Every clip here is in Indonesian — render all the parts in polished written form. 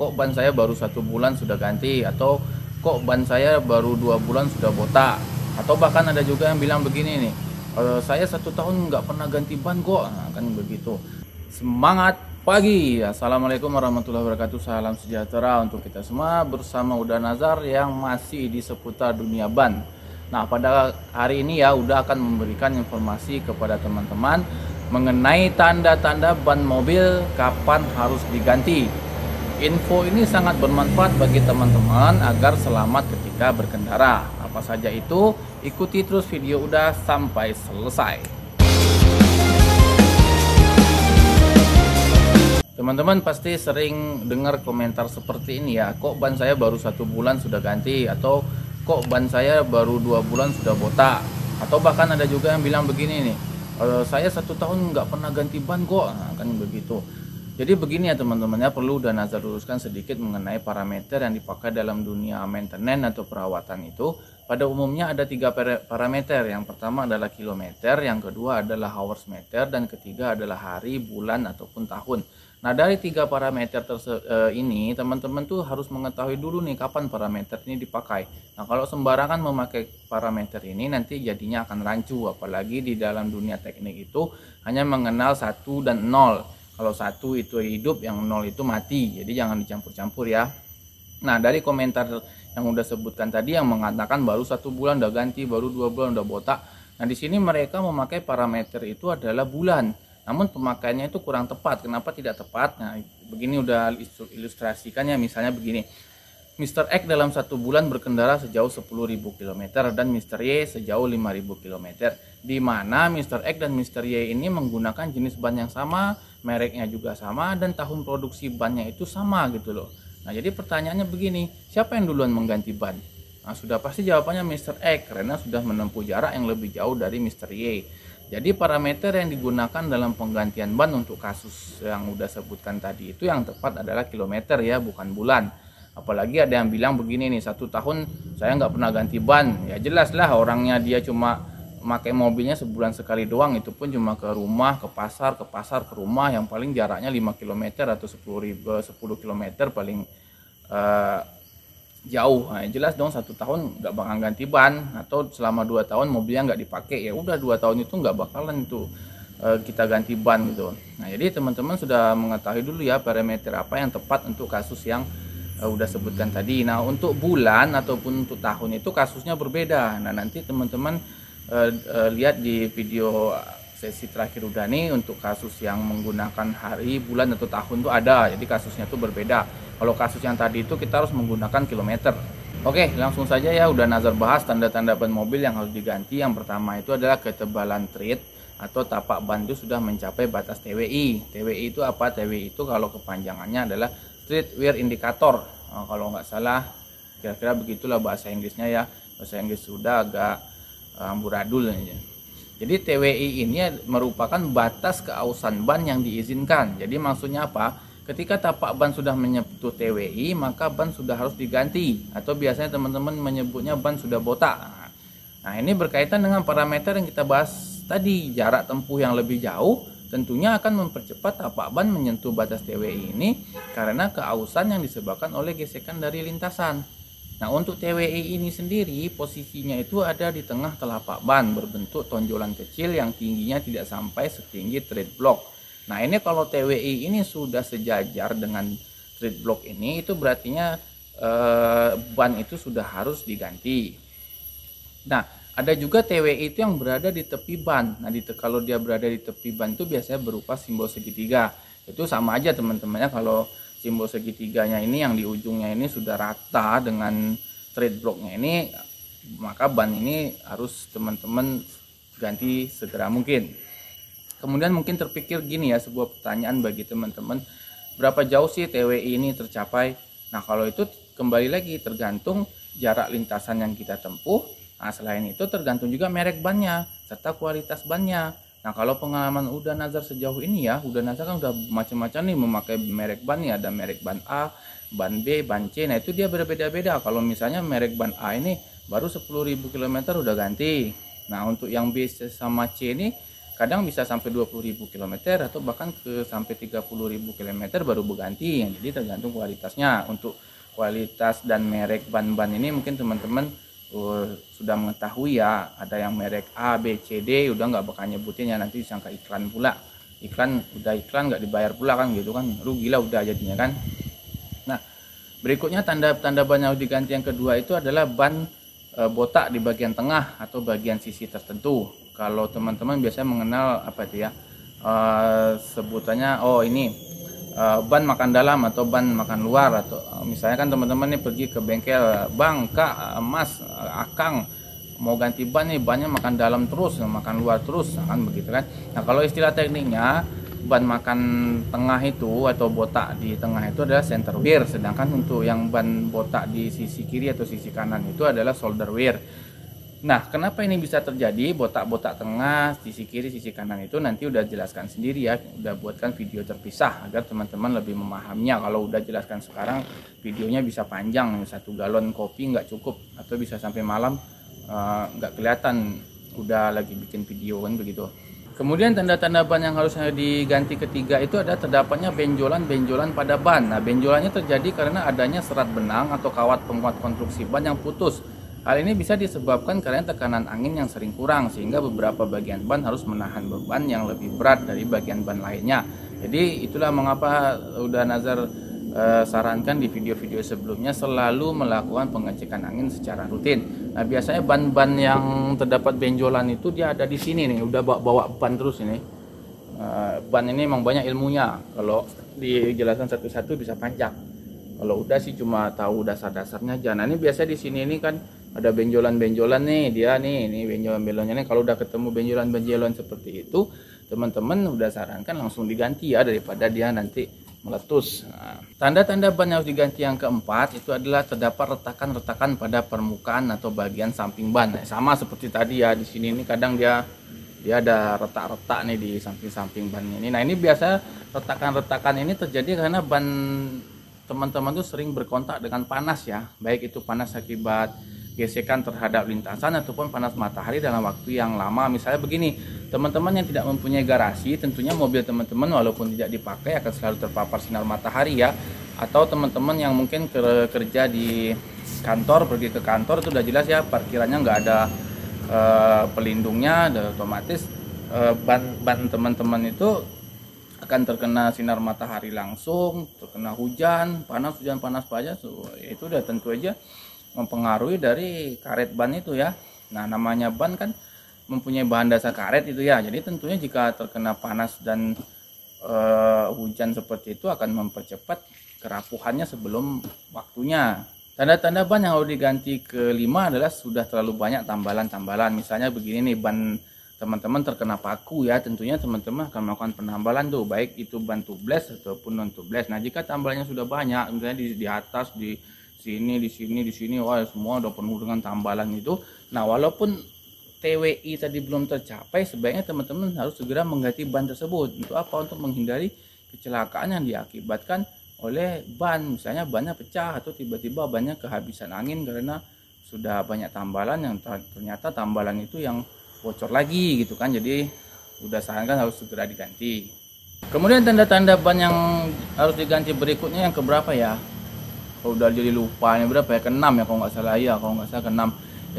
kok ban saya baru 1 bulan sudah ganti, atau kok ban saya baru 2 bulan sudah botak, atau bahkan ada juga yang bilang begini nih, saya 1 tahun nggak pernah ganti ban kok. Nah, kan begitu. Semangat pagi. Assalamualaikum warahmatullahi wabarakatuh. Salam sejahtera untuk kita semua bersama Uda Nazar yang masih di seputar dunia ban. Nah, pada hari ini ya udah akan memberikan informasi kepada teman-teman mengenai tanda-tanda ban mobil kapan harus diganti. Info ini sangat bermanfaat bagi teman-teman agar selamat ketika berkendara. Apa saja itu? Ikuti terus video udah sampai selesai. Teman-teman pasti sering dengar komentar seperti ini ya, kok ban saya baru 1 bulan sudah ganti, atau kok ban saya baru 2 bulan sudah botak, atau bahkan ada juga yang bilang begini nih, saya 1 tahun nggak pernah ganti ban kok. Nah, kan begitu. Jadi begini ya teman-teman ya, perlu dan Nazar luruskan sedikit mengenai parameter yang dipakai dalam dunia maintenance atau perawatan itu. Pada umumnya ada 3 parameter. Yang pertama adalah kilometer, yang kedua adalah hours meter, dan ketiga adalah hari, bulan ataupun tahun. Nah, dari 3 parameter ini teman-teman tuh harus mengetahui dulu nih kapan parameter ini dipakai. Nah, kalau sembarangan memakai parameter ini nanti jadinya akan rancu, apalagi di dalam dunia teknik itu hanya mengenal 1 dan 0. Kalau 1 itu hidup, yang 0 itu mati. Jadi jangan dicampur-campur ya. Nah, dari komentar yang udah sebutkan tadi yang mengatakan baru 1 bulan udah ganti, baru 2 bulan udah botak. Nah, di sini mereka memakai parameter itu adalah bulan. Namun pemakaiannya itu kurang tepat. Kenapa tidak tepat? Nah, begini udah ilustrasikannya, misalnya begini. Mr. X dalam 1 bulan berkendara sejauh 10.000 km dan Mr. Y sejauh 5.000 km. Di mana Mr. X dan Mr. Y ini menggunakan jenis ban yang sama, mereknya juga sama, dan tahun produksi bannya itu sama gitu loh. Nah, jadi pertanyaannya begini, siapa yang duluan mengganti ban? Nah, sudah pasti jawabannya Mr. X karena sudah menempuh jarak yang lebih jauh dari Mr. Y. Jadi parameter yang digunakan dalam penggantian ban untuk kasus yang udah sebutkan tadi itu yang tepat adalah kilometer ya, bukan bulan. Apalagi ada yang bilang begini nih, 1 tahun saya nggak pernah ganti ban. Ya jelas lah, orangnya dia cuma pakai mobilnya sebulan sekali doang, itu pun cuma ke rumah, ke pasar, ke rumah, yang paling jaraknya 5 km atau 10 km paling jauh. Nah, jelas dong 1 tahun nggak bakal ganti ban, atau selama 2 tahun mobilnya nggak dipakai, ya udah 2 tahun itu nggak bakalan itu kita ganti ban gitu. Nah, jadi teman-teman sudah mengetahui dulu ya parameter apa yang tepat untuk kasus yang udah sebutkan tadi. Nah, untuk bulan ataupun untuk tahun itu kasusnya berbeda. Nah, nanti teman-teman lihat di video sesi terakhir udah nih, untuk kasus yang menggunakan hari, bulan atau tahun itu ada. Jadi kasusnya itu berbeda. Kalau kasus yang tadi itu kita harus menggunakan kilometer. Oke, langsung saja ya, udah Nazar bahas tanda-tanda ban mobil yang harus diganti. Yang pertama itu adalah ketebalan tread atau tapak ban itu sudah mencapai batas TWI. TWI itu apa? TWI itu kalau kepanjangannya adalah tread wear indicator. Nah, kalau nggak salah kira-kira begitulah bahasa Inggrisnya ya. Bahasa Inggris sudah agak amburadul aja. Jadi TWI ini merupakan batas keausan ban yang diizinkan. Jadi maksudnya apa? Ketika tapak ban sudah menyentuh TWI, maka ban sudah harus diganti, atau biasanya teman-teman menyebutnya ban sudah botak. Nah, ini berkaitan dengan parameter yang kita bahas tadi. Jarak tempuh yang lebih jauh tentunya akan mempercepat tapak ban menyentuh batas TWI ini karena keausan yang disebabkan oleh gesekan dari lintasan. Nah, untuk TWI ini sendiri posisinya itu ada di tengah telapak ban, berbentuk tonjolan kecil yang tingginya tidak sampai setinggi tread block. Nah, ini kalau TWI ini sudah sejajar dengan tread block ini, itu berartinya ban itu sudah harus diganti. Nah, ada juga TWI itu yang berada di tepi ban. Nah, kalau dia berada di tepi ban itu biasanya berupa simbol segitiga. Itu sama aja teman-temannya, kalau simbol segitiganya ini yang di ujungnya ini sudah rata dengan tread blocknya ini, maka ban ini harus teman-teman ganti segera mungkin. Kemudian mungkin terpikir gini ya, sebuah pertanyaan bagi teman-teman, berapa jauh sih TWI ini tercapai? Nah, kalau itu kembali lagi tergantung jarak lintasan yang kita tempuh. Nah, selain itu tergantung juga merek bannya serta kualitas bannya. Nah, kalau pengalaman udah Nazar sejauh ini ya, udah Nazar kan udah macam-macam nih memakai merek ban ya, ada merek ban A, ban B, ban C. Nah, itu dia berbeda-beda. Kalau misalnya merek ban A ini baru 10.000 km udah ganti. Nah, untuk yang B sama C ini kadang bisa sampai 20.000 km atau bahkan ke sampai 30.000 km baru berganti. Jadi tergantung kualitasnya. Untuk kualitas dan merek ban-ban ini mungkin teman-teman sudah mengetahui ya, ada yang merek A, B, C, D, udah nggak bakal nyebutin ya, nanti disangka iklan pula. Udah iklan nggak dibayar pula kan gitu kan, rugi lah udah jadinya kan. Nah, berikutnya tanda-tanda ban yang harus diganti yang kedua itu adalah ban botak di bagian tengah atau bagian sisi tertentu. Kalau teman-teman biasanya mengenal apa itu ya, sebutannya ini ban makan dalam atau ban makan luar. Atau misalnya kan teman-teman nih pergi ke bengkel, bang, kak, mas, akang mau ganti ban nih, bannya makan dalam terus, makan luar terus, kan begitu kan. Nah, kalau istilah tekniknya ban makan tengah itu atau botak di tengah itu adalah center wear, sedangkan untuk yang ban botak di sisi kiri atau sisi kanan itu adalah shoulder wear. Nah, kenapa ini bisa terjadi botak-botak tengah, sisi kiri, sisi kanan itu nanti udah jelaskan sendiri ya, udah buatkan video terpisah agar teman-teman lebih memahaminya. Kalau udah jelaskan sekarang, videonya bisa panjang, 1 galon kopi nggak cukup, atau bisa sampai malam nggak kelihatan udah lagi bikin video kan begitu. Kemudian tanda-tanda ban yang harus diganti ketiga itu ada terdapatnya benjolan-benjolan pada ban. Nah, benjolannya terjadi karena adanya serat benang atau kawat penguat konstruksi ban yang putus. Hal ini bisa disebabkan karena tekanan angin yang sering kurang, sehingga beberapa bagian ban harus menahan beban yang lebih berat dari bagian ban lainnya. Jadi itulah mengapa udah Nazar sarankan di video-video sebelumnya selalu melakukan pengecekan angin secara rutin. Nah, biasanya ban-ban yang terdapat benjolan itu dia ada di sini nih, udah bawa ban terus ini. Ban ini memang banyak ilmunya, kalau dijelaskan satu-satu bisa panjang. Kalau udah sih cuma tahu dasar-dasarnya aja. Nah, ini biasa di sini ini kan ada benjolan-benjolan nih, dia nih, ini benjolan-benjolannya nih. Kalau udah ketemu benjolan-benjolan seperti itu, teman-teman udah sarankan langsung diganti ya, daripada dia nanti meletus. Nah, tanda-tanda ban yang harus diganti yang keempat itu adalah terdapat retakan-retakan pada permukaan atau bagian samping ban. Nah, sama seperti tadi ya, di sini ini kadang dia ada retak-retak nih di samping-samping ban ini. Nah, ini biasa retakan-retakan ini terjadi karena ban teman-teman tuh sering berkontak dengan panas ya, baik itu panas akibat gesekan terhadap lintasan ataupun panas matahari dalam waktu yang lama. Misalnya begini, teman-teman yang tidak mempunyai garasi, tentunya mobil teman-teman walaupun tidak dipakai akan selalu terpapar sinar matahari ya. Atau teman-teman yang mungkin kerja di kantor, pergi ke kantor, itu udah jelas ya, parkirannya nggak ada pelindungnya, dan otomatis ban teman-teman itu akan terkena sinar matahari langsung, terkena hujan panas aja, itu udah tentu aja mempengaruhi dari karet ban itu ya. Nah, namanya ban kan mempunyai bahan dasar karet itu ya, jadi tentunya jika terkena panas dan hujan seperti itu akan mempercepat kerapuhannya sebelum waktunya. Tanda-tanda ban yang harus diganti kelima adalah sudah terlalu banyak tambalan-tambalan. Misalnya begini nih, ban teman-teman terkena paku ya, tentunya teman-teman akan melakukan penambalan tuh, baik itu ban tubles ataupun non tubles. Nah, jika tambalannya sudah banyak, misalnya di atas, di sini, wah semua udah penuh dengan tambalan itu. Nah, walaupun TWI tadi belum tercapai, sebaiknya teman-teman harus segera mengganti ban tersebut. Untuk apa? Untuk menghindari kecelakaan yang diakibatkan oleh ban, misalnya bannya pecah atau tiba-tiba bannya kehabisan angin karena sudah banyak tambalan yang ternyata tambalan itu yang bocor lagi gitu kan. Jadi udah sarankan harus segera diganti. Kemudian tanda-tanda ban yang harus diganti berikutnya yang keberapa ya? Kalau udah jadi lupa ini berapa ya, ke-6 ya kalau nggak salah ya, kalau nggak salah ke-6.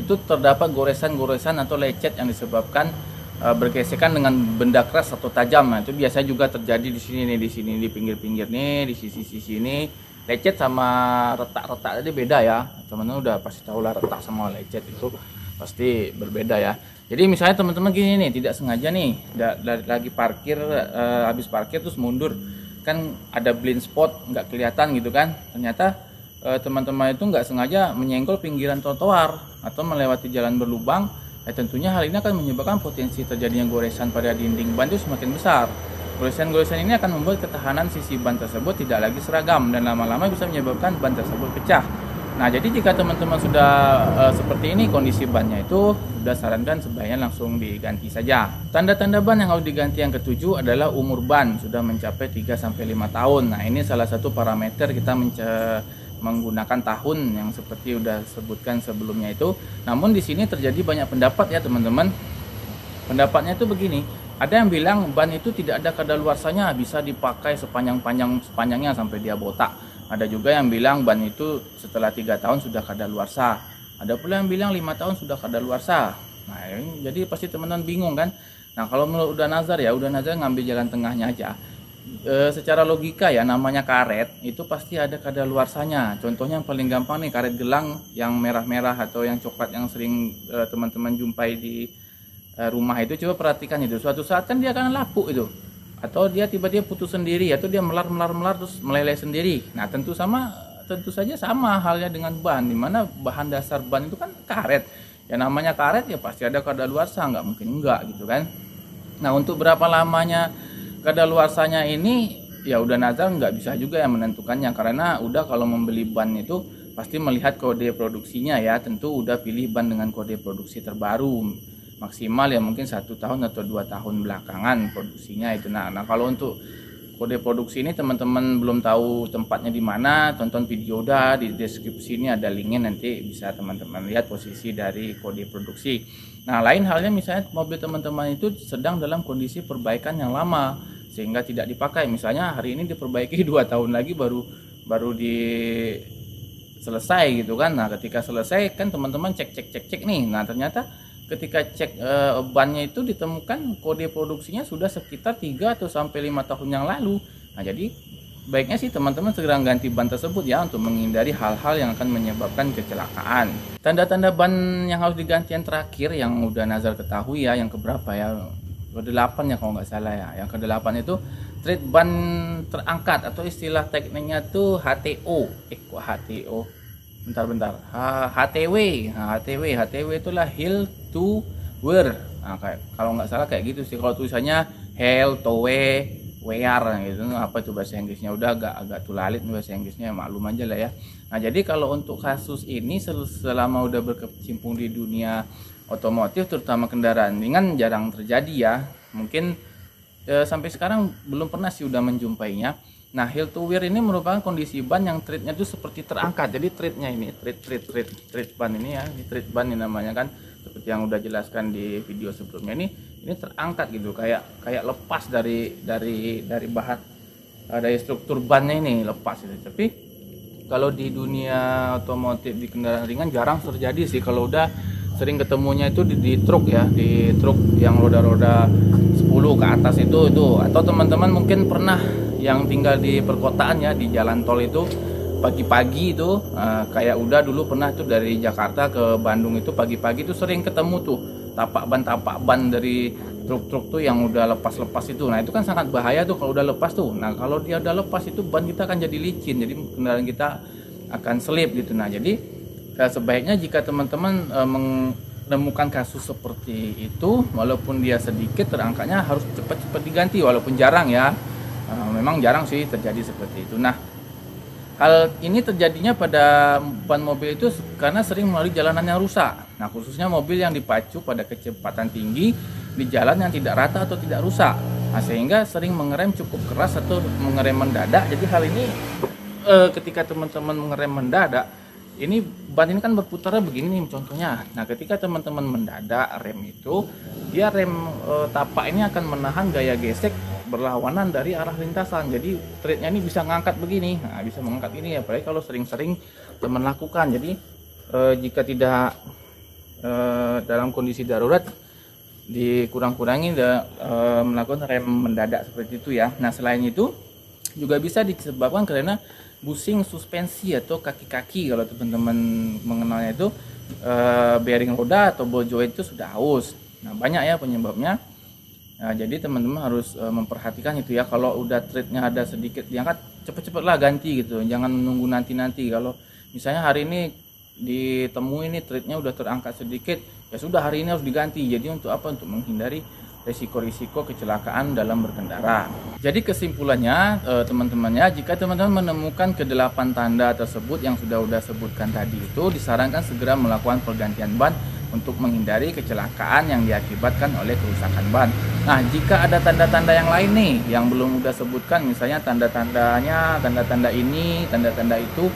Itu terdapat goresan-goresan atau lecet yang disebabkan bergesekan dengan benda keras atau tajam. Nah, itu biasanya juga terjadi di sini nih, di pinggir-pinggir nih, di sisi-sisi ini. Lecet sama retak-retak tadi beda ya. Teman-teman udah pasti tahu lah, retak sama lecet itu pasti berbeda ya. Jadi misalnya teman-teman gini nih, tidak sengaja nih lagi parkir, habis parkir terus mundur, kan ada blind spot nggak kelihatan gitu kan, ternyata teman-teman itu nggak sengaja menyenggol pinggiran trotoar atau melewati jalan berlubang. Tentunya hal ini akan menyebabkan potensi terjadinya goresan pada dinding ban itu semakin besar. Goresan-goresan ini akan membuat ketahanan sisi ban tersebut tidak lagi seragam dan lama-lama bisa menyebabkan ban tersebut pecah. Nah, jadi jika teman-teman sudah seperti ini kondisi bannya itu, sudah sarankan sebaiknya langsung diganti saja. Tanda-tanda ban yang harus diganti yang ketujuh adalah umur ban sudah mencapai 3-5 tahun. Nah, ini salah satu parameter kita menggunakan tahun yang seperti udah sebutkan sebelumnya itu. Namun di sini terjadi banyak pendapat ya teman-teman. Pendapatnya itu begini, Ada yang bilang ban itu tidak ada kadaluarsanya, bisa dipakai sepanjangnya sampai dia botak. Ada juga yang bilang ban itu setelah 3 tahun sudah kadaluarsa. Ada pula yang bilang 5 tahun sudah kadaluarsa. Nah, jadi pasti teman-teman bingung kan. Nah, kalau menurut Uda Nazar ya, Uda Nazar ngambil jalan tengahnya aja. Secara logika ya, namanya karet itu pasti ada kadaluarsanya. Contohnya yang paling gampang nih, karet gelang yang merah-merah atau yang coklat yang sering teman-teman jumpai di rumah itu. Coba perhatikan itu, suatu saat kan dia akan lapuk itu, atau dia tiba-tiba putus sendiri, atau dia melar terus meleleh sendiri. Nah, tentu saja sama halnya dengan ban, dimana bahan dasar ban itu kan karet. Ya namanya karet ya pasti ada kadaluarsa, nggak mungkin enggak gitu kan. Nah, untuk berapa lamanya kadaluarsanya ini ya udah Nazar nggak bisa juga yang menentukannya, karena udah kalau membeli ban itu pasti melihat kode produksinya ya. Tentu udah pilih ban dengan kode produksi terbaru, maksimal ya mungkin 1 tahun atau 2 tahun belakangan produksinya itu. Nah kalau untuk kode produksi ini teman-teman belum tahu tempatnya di mana, tonton video udah di deskripsi ini ada linknya, nanti bisa teman-teman lihat posisi dari kode produksi. Nah, lain halnya misalnya mobil teman-teman itu sedang dalam kondisi perbaikan yang lama sehingga tidak dipakai. Misalnya hari ini diperbaiki 2 tahun lagi baru selesai gitu kan. Nah, ketika selesai kan teman-teman cek nih. Nah, ternyata ketika cek bannya itu ditemukan kode produksinya sudah sekitar 3 atau sampai 5 tahun yang lalu. Nah, jadi baiknya sih teman-teman segera ganti ban tersebut ya, untuk menghindari hal-hal yang akan menyebabkan kecelakaan. Tanda-tanda ban yang harus diganti yang terakhir yang udah Nazar ketahui ya, yang keberapa ya? Ke-8 ya kalau nggak salah ya. Yang ke-8 itu tread ban terangkat, atau istilah tekniknya tuh HTO. Kok HTO? Bentar. HTW itulah heel to wear. Nah, kalau nggak salah kayak gitu sih. Kalau tulisannya heel to wear gitu, apa itu bahasa Inggrisnya, udah agak tulalit bahasa Inggrisnya, maklum aja lah ya. Nah, jadi kalau untuk kasus ini selama udah berkecimpung di dunia otomotif, terutama kendaraan ringan, jarang terjadi ya. Mungkin sampai sekarang belum pernah sih udah menjumpainya. Nah, heel to wear ini merupakan kondisi ban yang treadnya itu seperti terangkat. Jadi treadnya ini, tread ban ini ya, ini tread ban ini namanya kan, seperti yang udah jelaskan di video sebelumnya, ini terangkat gitu, kayak lepas dari bahan, dari struktur bannya ini lepas gitu. Tapi kalau di dunia otomotif di kendaraan ringan jarang terjadi sih. Kalau udah sering ketemunya itu di truk ya, di truk yang roda-roda 10 ke atas itu. Atau teman-teman mungkin pernah yang tinggal di perkotaan ya, di jalan tol itu pagi-pagi itu kayak udah dulu pernah tuh dari Jakarta ke Bandung itu pagi-pagi tuh sering ketemu tuh tapak ban dari truk-truk tuh yang udah lepas itu. Nah, itu kan sangat bahaya tuh kalau udah lepas tuh. Nah, kalau dia udah lepas itu ban kita akan jadi licin, jadi kendaraan kita akan selip gitu. Nah, jadi sebaiknya jika teman-teman menemukan kasus seperti itu, walaupun dia sedikit terangkatnya harus cepat-cepat diganti, walaupun jarang ya. Memang jarang sih terjadi seperti itu. Nah, hal ini terjadinya pada ban mobil itu karena sering melalui jalanan yang rusak. Nah, khususnya mobil yang dipacu pada kecepatan tinggi di jalan yang tidak rata atau tidak rusak. Nah, sehingga sering mengerem cukup keras atau mengerem mendadak. Jadi hal ini ketika teman-teman mengerem mendadak, ini ban ini kan berputarnya begini nih contohnya. Nah, ketika teman-teman mendadak rem itu, dia rem tapak ini akan menahan gaya gesek berlawanan dari arah lintasan. Jadi treadnya ini bisa ngangkat begini. Nah, bisa mengangkat ini ya, apalagi kalau sering-sering teman lakukan. Jadi jika tidak dalam kondisi darurat, dikurang-kurangi melakukan rem mendadak seperti itu ya. Nah, selain itu juga bisa disebabkan karena busing suspensi atau kaki-kaki. Kalau teman-teman mengenalnya itu bearing roda atau ball joint itu sudah aus. Nah, banyak ya penyebabnya. Nah, jadi teman-teman harus memperhatikan itu ya. Kalau udah treadnya ada sedikit diangkat, cepet-cepetlah ganti gitu. Jangan menunggu nanti. Kalau misalnya hari ini ditemui ini treadnya udah terangkat sedikit, ya sudah hari ini harus diganti. Jadi untuk apa? Untuk menghindari risiko-risiko kecelakaan dalam berkendara. Jadi kesimpulannya teman-temannya, jika teman-teman menemukan ke-8 tanda tersebut yang sudah sebutkan tadi itu, disarankan segera melakukan pergantian ban untuk menghindari kecelakaan yang diakibatkan oleh kerusakan ban. Nah, jika ada tanda-tanda yang lain nih yang belum sebutkan, misalnya tanda-tandanya, tanda-tanda ini, tanda-tanda itu,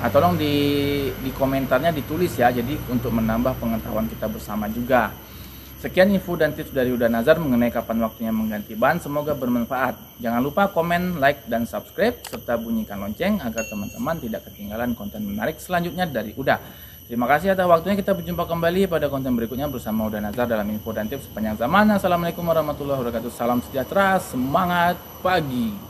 tolong di komentarnya ditulis ya. Jadi untuk menambah pengetahuan kita bersama juga. Sekian info dan tips dari Uda Nazar mengenai kapan waktunya mengganti ban. Semoga bermanfaat. Jangan lupa komen, like, dan subscribe, serta bunyikan lonceng agar teman-teman tidak ketinggalan konten menarik selanjutnya dari Uda. Terima kasih atas waktunya. Kita berjumpa kembali pada konten berikutnya bersama Uda Nazar dalam info dan tips sepanjang zaman. Assalamualaikum warahmatullahi wabarakatuh. Salam sejahtera, semangat pagi.